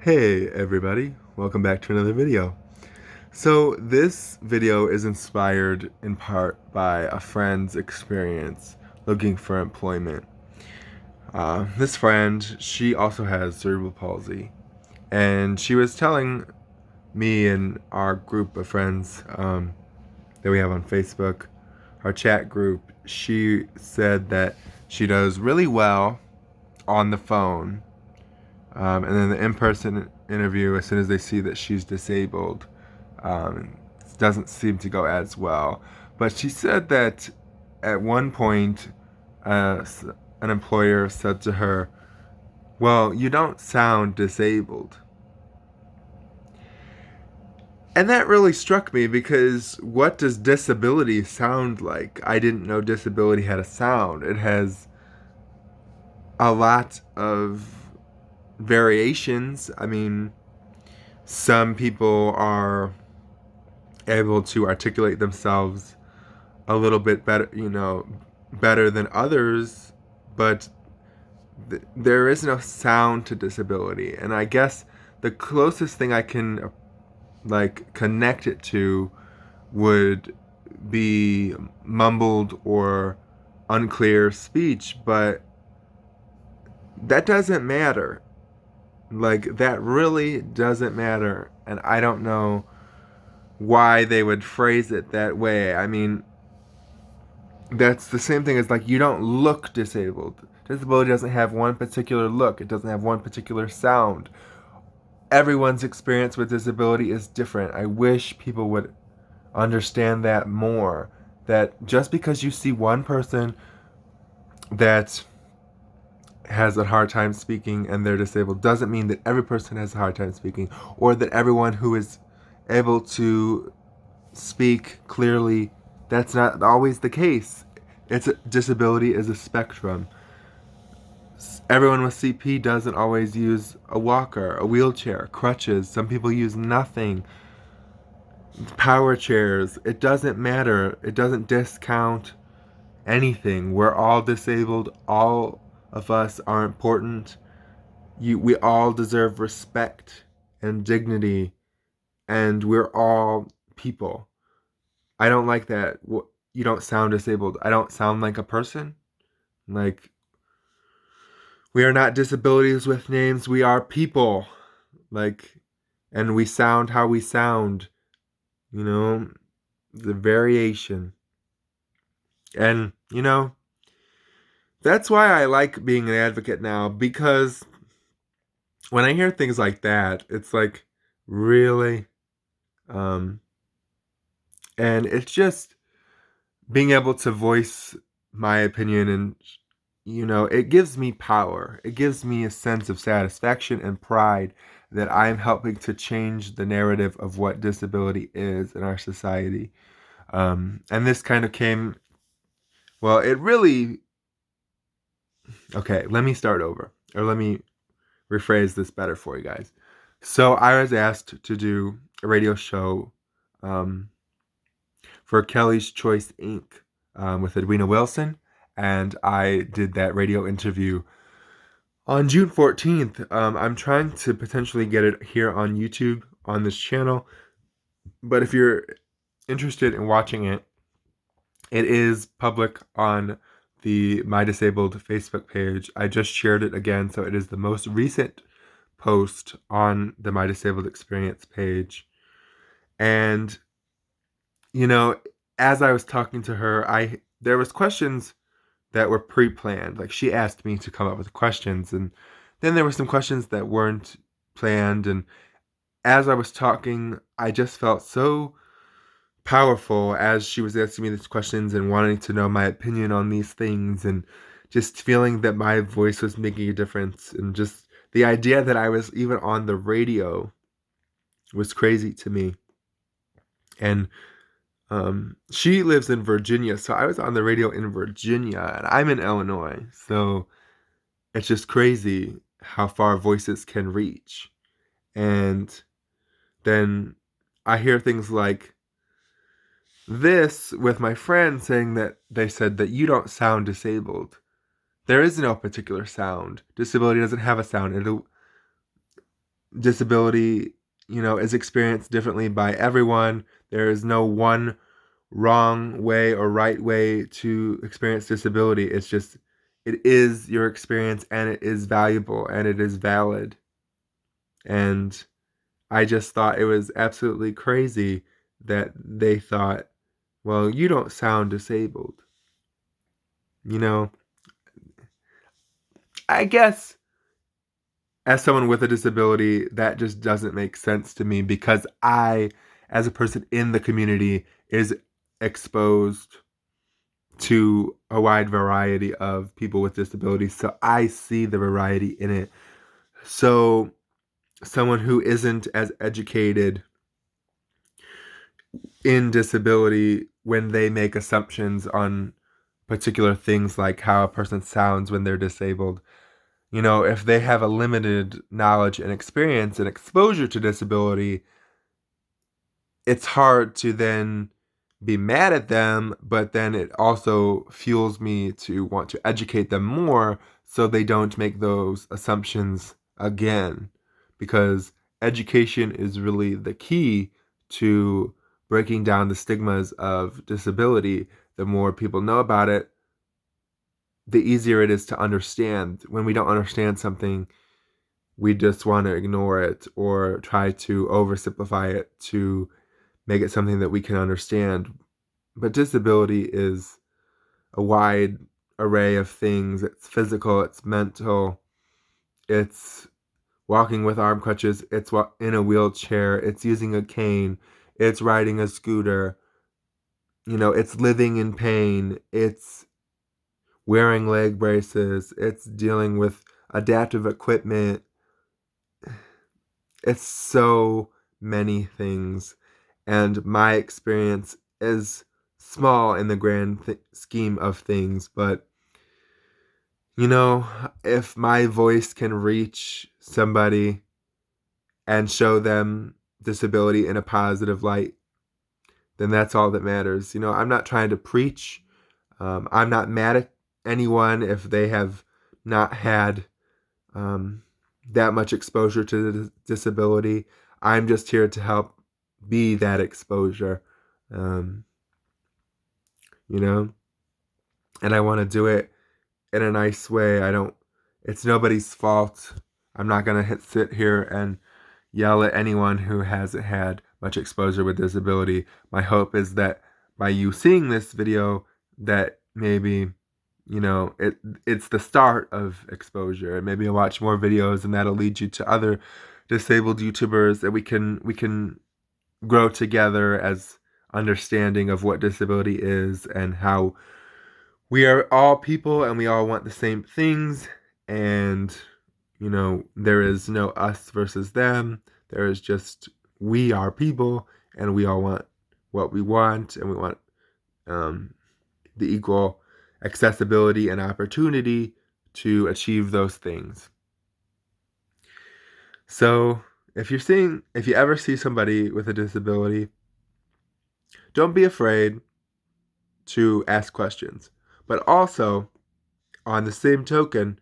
Hey everybody, welcome back to another video. So this video is inspired in part by a friend's experience looking for employment. This friend, she also has cerebral palsy, and she was telling me and our group of friends that we have on Facebook, our chat group, she said that she does really well on the phone. And then the in-person interview, as soon as they see that she's disabled, um, doesn't seem to go as well. But she said that at one point, an employer said to her, "Well, you don't sound disabled." And that really struck me because what does disability sound like? I didn't know disability had a sound. It has a lot of variations. I mean, some people are able to articulate themselves a little bit better, better than others, but there is no sound to disability. And I guess the closest thing I can connect it to would be mumbled or unclear speech, but that doesn't matter. That really doesn't matter. And I don't know why they would phrase it that way. I mean, that's the same thing as you don't look disabled. Disability doesn't have one particular look, it doesn't have one particular sound. Everyone's experience with disability is different. I wish people would understand that more. That just because you see one person that has a hard time speaking and they're disabled doesn't mean that every person has a hard time speaking, or that everyone who is able to speak clearly, that's not always the case. Disability is a spectrum. Everyone with CP doesn't always use a walker, a wheelchair, crutches. Some people use nothing. Power chairs. It doesn't matter. It doesn't discount anything. We're all disabled. All of us are important. We all deserve respect and dignity, and we're all people. I don't like that. You don't sound disabled. I don't sound like a person. Like, we are not disabilities with names. We are people. Like, and we sound how we sound. You know, the variation. And, that's why I like being an advocate now, because when I hear things like that, it's like, really? Um, and it's just being able to voice my opinion, and it gives me power. It gives me a sense of satisfaction and pride that I'm helping to change the narrative of what disability is in our society. And this kind of came, well, it really, okay, let me start over, or let me rephrase this better for you guys. So I was asked to do a radio show um, for Kelly's Choice Inc. With Edwina Wilson, and I did that radio interview on June 14th. I'm trying to potentially get it here on YouTube on this channel, but if you're interested in watching it, it is public on the My Disabled Facebook page. I just shared it again, so it is the most recent post on the My Disabled Experience page. And as I was talking to her, there was questions that were pre-planned. Like, she asked me to come up with questions, and then there were some questions that weren't planned. And as I was talking, I just felt so powerful as she was asking me these questions and wanting to know my opinion on these things, and just feeling that my voice was making a difference, and just the idea that I was even on the radio was crazy to me. And she lives in Virginia, so I was on the radio in Virginia, and I'm in Illinois, so it's just crazy how far voices can reach. And then I hear things like this with my friend saying that they said that you don't sound disabled. There is no particular sound. Disability doesn't have a sound. disability, is experienced differently by everyone. There is no one wrong way or right way to experience disability. It's just, it is your experience, and it is valuable, and it is valid. And I just thought it was absolutely crazy that they thought, well, you don't sound disabled. I guess as someone with a disability, that just doesn't make sense to me, because I, as a person in the community, is exposed to a wide variety of people with disabilities. So I see the variety in it. So someone who isn't as educated in disability, when they make assumptions on particular things like how a person sounds when they're disabled, if they have a limited knowledge and experience and exposure to disability, it's hard to then be mad at them, but then it also fuels me to want to educate them more so they don't make those assumptions again. Because education is really the key to breaking down the stigmas of disability. The more people know about it, the easier it is to understand. When we don't understand something, we just want to ignore it or try to oversimplify it to make it something that we can understand. But disability is a wide array of things. It's physical, it's mental, it's walking with arm crutches, it's in a wheelchair, it's using a cane, it's riding a scooter, it's living in pain, it's wearing leg braces, it's dealing with adaptive equipment. It's so many things. And my experience is small in the grand scheme of things, but if my voice can reach somebody and show them disability in a positive light, then that's all that matters. I'm not trying to preach. I'm not mad at anyone if they have not had that much exposure to the disability. I'm just here to help be that exposure, um, you know, and I want to do it in a nice way. It's nobody's fault. I'm not going to sit here and yell at anyone who hasn't had much exposure with disability. My hope is that by you seeing this video, that maybe, it's the start of exposure, and maybe you'll watch more videos, and that'll lead you to other disabled YouTubers, and we can grow together as understanding of what disability is and how we are all people and we all want the same things. And there is no us versus them. There is just, we are people, and we all want what we want, and we want the equal accessibility and opportunity to achieve those things. So if you ever see somebody with a disability, don't be afraid to ask questions. But also, on the same token,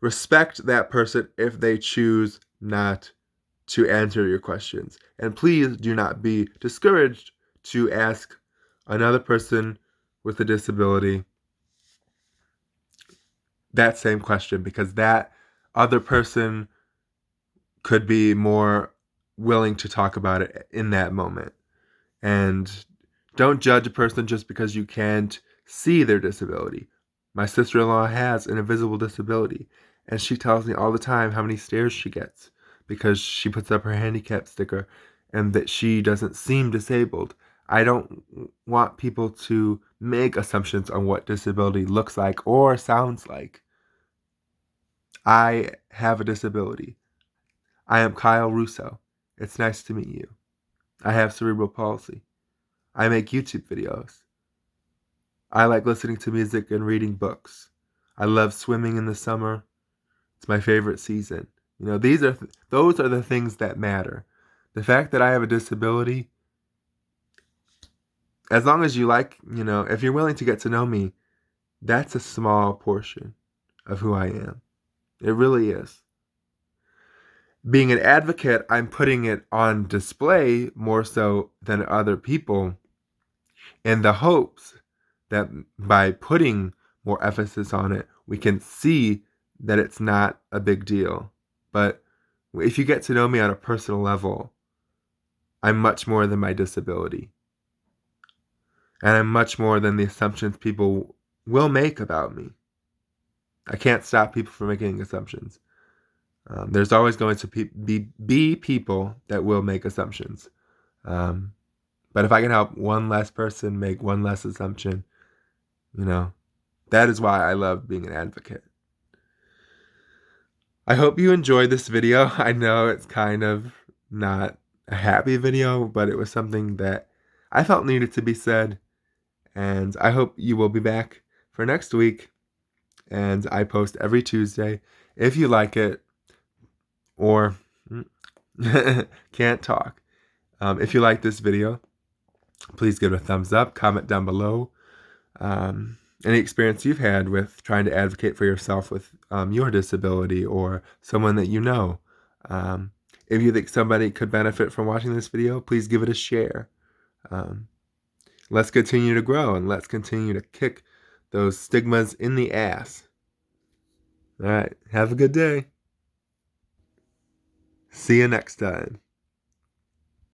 respect that person if they choose not to answer your questions. And please do not be discouraged to ask another person with a disability that same question, because that other person could be more willing to talk about it in that moment. And don't judge a person just because you can't see their disability. My sister-in-law has an invisible disability, and she tells me all the time how many stares she gets because she puts up her handicap sticker and that she doesn't seem disabled. I don't want people to make assumptions on what disability looks like or sounds like. I have a disability. I am Kyle Russo. It's nice to meet you. I have cerebral palsy. I make YouTube videos. I like listening to music and reading books. I love swimming in the summer. It's my favorite season. Those are the things that matter. The fact that I have a disability, as long as if you're willing to get to know me, that's a small portion of who I am. It really is. being an advocate, I'm putting it on display more so than other people in the hopes that by putting more emphasis on it, we can see that it's not a big deal. But if you get to know me on a personal level, I'm much more than my disability. And I'm much more than the assumptions people will make about me. I can't stop people from making assumptions. There's always going to be people that will make assumptions. But if I can help one less person make one less assumption, that is why I love being an advocate. I hope you enjoyed this video. I know it's kind of not a happy video, but it was something that I felt needed to be said. And I hope you will be back for next week. And I post every Tuesday. If you like it, or can't talk. If you like this video, please give it a thumbs up, comment down below any experience you've had with trying to advocate for yourself with your disability or someone that you know. If you think somebody could benefit from watching this video, please give it a share. Let's continue to grow and let's continue to kick those stigmas in the ass. All right, have a good day. See you next time.